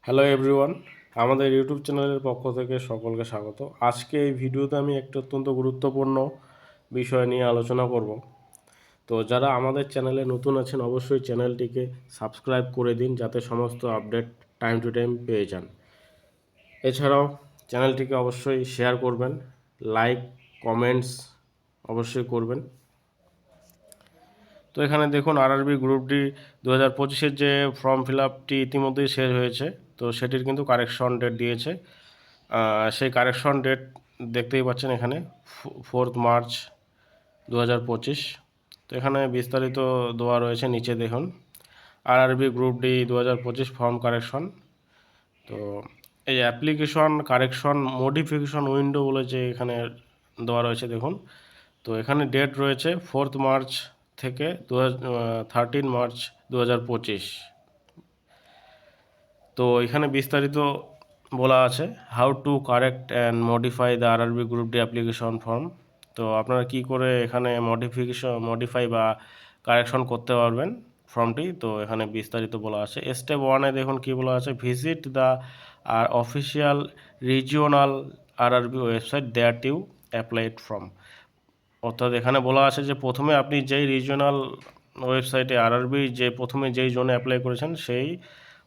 Hello everyone, আমাদের YouTube চ্যানেলের পক্ষ থেকে সকলকে স্বাগত। আজকে এই ভিডিওতে আমি একটি অত্যন্ত গুরুত্বপূর্ণ বিষয় নিয়ে আলোচনা করব। তো যারা আমাদের চ্যানেলে নতুন আছেন অবশ্যই চ্যানেলটিকে সাবস্ক্রাইব করে দিন, যাতে সমস্ত আপডেট টাইম টু টাইম পেয়ে যান। এছাড়াও চ্যানেলটিকে অবশ্যই শেয়ার করবেন, লাইক কমেন্টস অবশ্যই করবেন। তো এখানে দেখুন আরআরবি গ্রুপ ডি 2025-এর যে ফর্ম ফিল আপটি ইতিমধ্যেই শেষ হয়েছে, তো সেটির কিন্তু কারেকশন ডেট দিয়েছে। সেই কারেকশন ডেট দেখতেই পাচ্ছেন এখানে 4 মার্চ 2025। তো এখানে বিস্তারিত দেওয়া রয়েছে, নিচে দেখুন RRB group D 2025 form correction. তো এই অ্যাপ্লিকেশন কারেকশন মডিফিকেশন উইন্ডো বলে যে এখানে দেওয়া রয়েছে দেখুন। তো এখানে ডেট রয়েছে 4 মার্চ থেকে 13 মার্চ 2025। তো এখানে বিস্তারিত বলা আছে how to correct and modify the RRB group D application form. তো আপনারা কি করে এখানে মডিফাই বা কারেকশন করতে পারবেন ফর্মটি, তো এখানে বিস্তারিত বলা আছে। স্টেপ 1-এ দেখুন কি বলা আছে, visit the official regional RRB website that you applied from. অর্থাৎ এখানে বলা আছে যে প্রথমে আপনি যেই রিজিওনাল ওয়েবসাইটে আরআরবি যে প্রথমে যেই জোনে অ্যাপ্লাই করেছেন সেই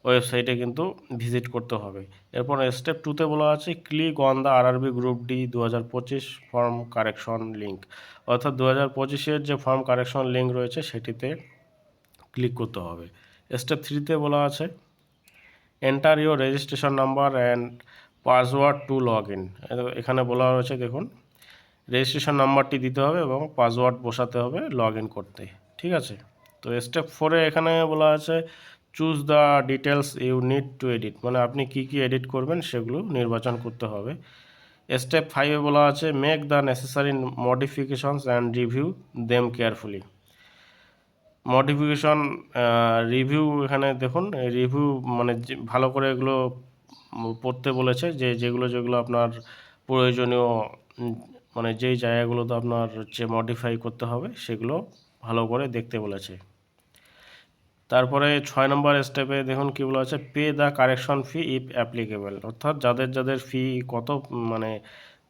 ওয়েবসাইটে কিন্তু ভিজিট করতে হবে। এরপর স্টেপ 2-তে বলা আছে click on the RRB group D 2025 form correction link. অর্থাৎ 2025-এর যে ফর্ম কারেকশন লিঙ্ক রয়েছে সেটিতে ক্লিক করতে হবে। স্টেপ 3-তে বলা আছে enter your registration number and password to log in. এখানে বলা হয়েছে দেখুন রেজিস্ট্রেশন নাম্বারটি দিতে হবে এবং পাসওয়ার্ড বসাতে হবে লগ ইন করতে, ঠিক আছে। তো স্টেপ 4-এ এখানে বলা আছে choose the details you need to edit, মানে আপনি কি কি এডিট করবেন সেগুলো নির্বাচন করতে হবে। স্টেপ 5-এ বলা আছে make the necessary modifications and review them carefully. Modification review, এখানে দেখুন রিভিউ মানে ভালো করে এগুলো পড়তে বলেছে, যে যেগুলো যেগুলো আপনার প্রয়োজনীয়, মানে যেই জায়গাগুলোতে আপনার হচ্ছে মডিফাই করতে হবে সেগুলো ভালো করে দেখতে বলেছে। তারপরে 6 নম্বর স্টেপে দেখুন কী বলা আছে pay the correction fee if applicable. অর্থাৎ যাদের যাদের ফি কত, মানে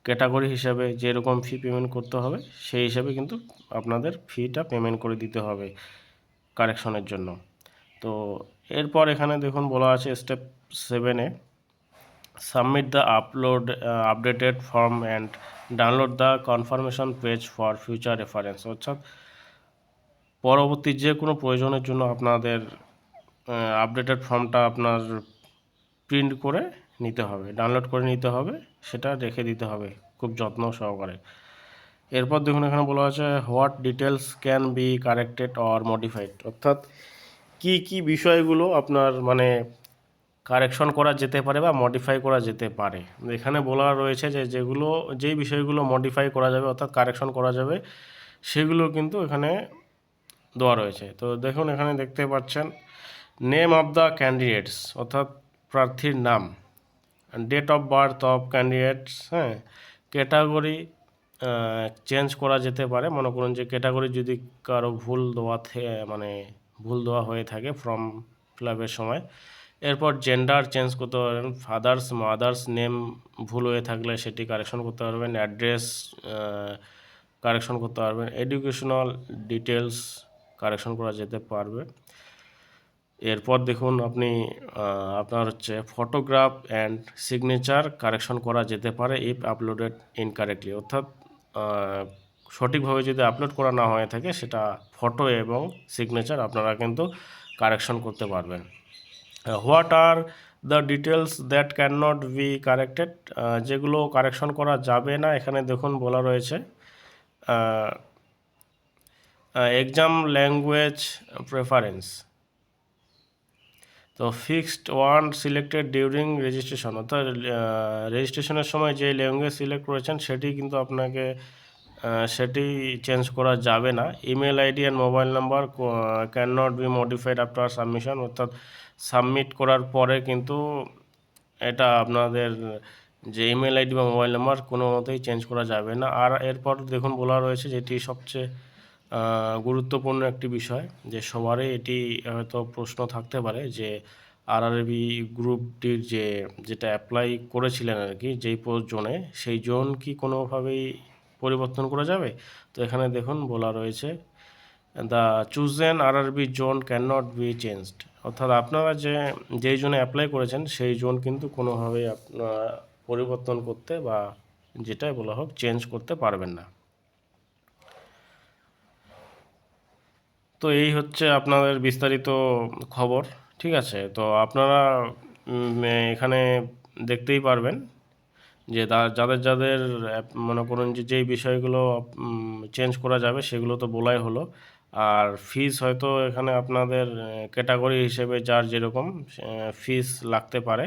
ক্যাটাগরি হিসাবে যেরকম ফি পেমেন্ট করতে হবে সেই হিসাবে কিন্তু আপনাদের ফিটা পেমেন্ট করে দিতে হবে কারেকশনের জন্য। তো এরপর এখানে দেখুন বলা আছে স্টেপ 7-এ submit the updated form and download the confirmation page for future reference. অর্থাৎ পরবর্তী যে কোনো প্রয়োজনের জন্য আপনাদের আপডেটেড ফর্মটা আপনার প্রিন্ট করে নিতে হবে, ডাউনলোড করে নিতে হবে, সেটা রেখে দিতে হবে খুব যত্ন সহকারে। এরপর দেখুন এখানে বলা আছে what details can be corrected or modified. অর্থাৎ কি কি বিষয়গুলো আপনার মানে কারেকশন করা যেতে পারে বা মডিফাই করা যেতে পারে। এখানে বলা রয়েছে যে যেই বিষয়গুলো মডিফাই করা যাবে অর্থাৎ কারেকশন করা যাবে সেগুলো কিন্তু এখানে দেওয়া রয়েছে। তো দেখুন এখানে দেখতে পাচ্ছেন নেম অফ দ্য ক্যান্ডিডেটস, অর্থাৎ প্রার্থীর নাম, date of birth of candidates, হ্যাঁ, ক্যাটাগরি চেঞ্জ করা যেতে পারে। মনে করুন যে ক্যাটাগরি যদি কারো ভুল দেওয়া হয়ে থাকে ফর্ম ফিল আপের সময়। এরপর জেন্ডার চেঞ্জ করতে পারবেন, ফাদার্স মাদার্স নেম ভুল হয়ে থাকলে সেটি কারেকশন করতে পারবেন, অ্যাড্রেস কারেকশন করতে পারবেন, এডুকেশনাল ডিটেলস কারেকশন করা যেতে পারবে। এরপর দেখুন আপনি আপনার হচ্ছে ফটোগ্রাফ অ্যান্ড সিগনেচার কারেকশন করা যেতে পারে ইফ আপলোডেড ইনকারেক্টলি। অর্থাৎ সঠিকভাবে যদি আপলোড করা না হয়ে থাকে সেটা ফটো এবং সিগনেচার আপনারা কিন্তু কারেকশন করতে পারবেন। What are the details that can not B corrected, যেগুলো কারেকশন করা যাবে না এখানে দেখুন বলা রয়েছে এক্সাম ল্যাঙ্গুয়েজ প্রেফারেন্স। তো fixed one selected during registration, অর্থাৎ রেজিস্ট্রেশনের সময় যে ল্যাঙ্গুয়েজ সিলেক্ট করেছেন সেটি কিন্তু আপনাকে সেটি চেঞ্জ করা যাবে না। Email ID and mobile number can not B modified after submission, অর্থাৎ সাবমিট করার পরে কিন্তু এটা আপনাদের যে ইমেল আইডি বা মোবাইল নাম্বার কোনো মতেই চেঞ্জ করা যাবে না। আর এরপর দেখুন বলা রয়েছে যেটি সবচেয়ে গুরুত্বপূর্ণ একটি বিষয়, যে সবারই এটি হয়তো প্রশ্ন থাকতে পারে যে আরআরবি গ্রুপ ডির যেটা অ্যাপ্লাই করেছিলেন আর কি, যেই পোস্ট জোনে, সেই জোন কি কোনোভাবেই পরিবর্তন করা যাবে? তো এখানে দেখুন বলা রয়েছে, the chosen RRB zone can not be changed. অর্থাৎ আপনারা যেই জোনে অ্যাপ্লাই করেছেন সেই জোন কিন্তু কোনোভাবেই আপনারা পরিবর্তন করতে বা যেটাই বলা হোক চেঞ্জ করতে পারবেন না। তো এই হচ্ছে আপনাদের বিস্তারিত খবর। ঠিক আছে, তো আপনারা এখানে দেখতেই পারবেন যে যাদের যাদের মনে করুন যে যেই বিষয়গুলো চেঞ্জ করা যাবে সেগুলো তো বলাই হলো। আর ফিস হয়তো এখানে আপনাদের ক্যাটাগরি হিসেবে যার যেরকম ফিস লাগতে পারে।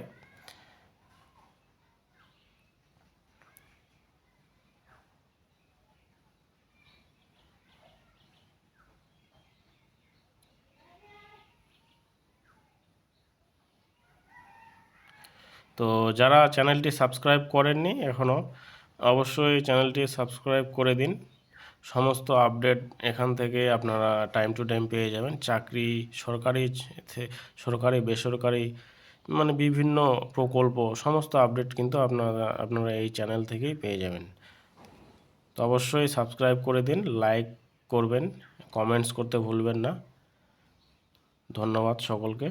তো যারা চ্যানেলটি সাবস্ক্রাইব করেননি এখনও, অবশ্যই চ্যানেলটি সাবস্ক্রাইব করে দিন। সমস্ত আপডেট এখান থেকে আপনারা টাইম টু টাইম পেয়ে যাবেন। চাকরি, সরকারি বেসরকারি, মানে বিভিন্ন প্রকল্প, সমস্ত আপডেট কিন্তু আপনারা এই চ্যানেল থেকেই পেয়ে যাবেন। তো অবশ্যই সাবস্ক্রাইব করে দিন, লাইক করবেন, কমেন্টস করতে ভুলবেন না। ধন্যবাদ সকলকে।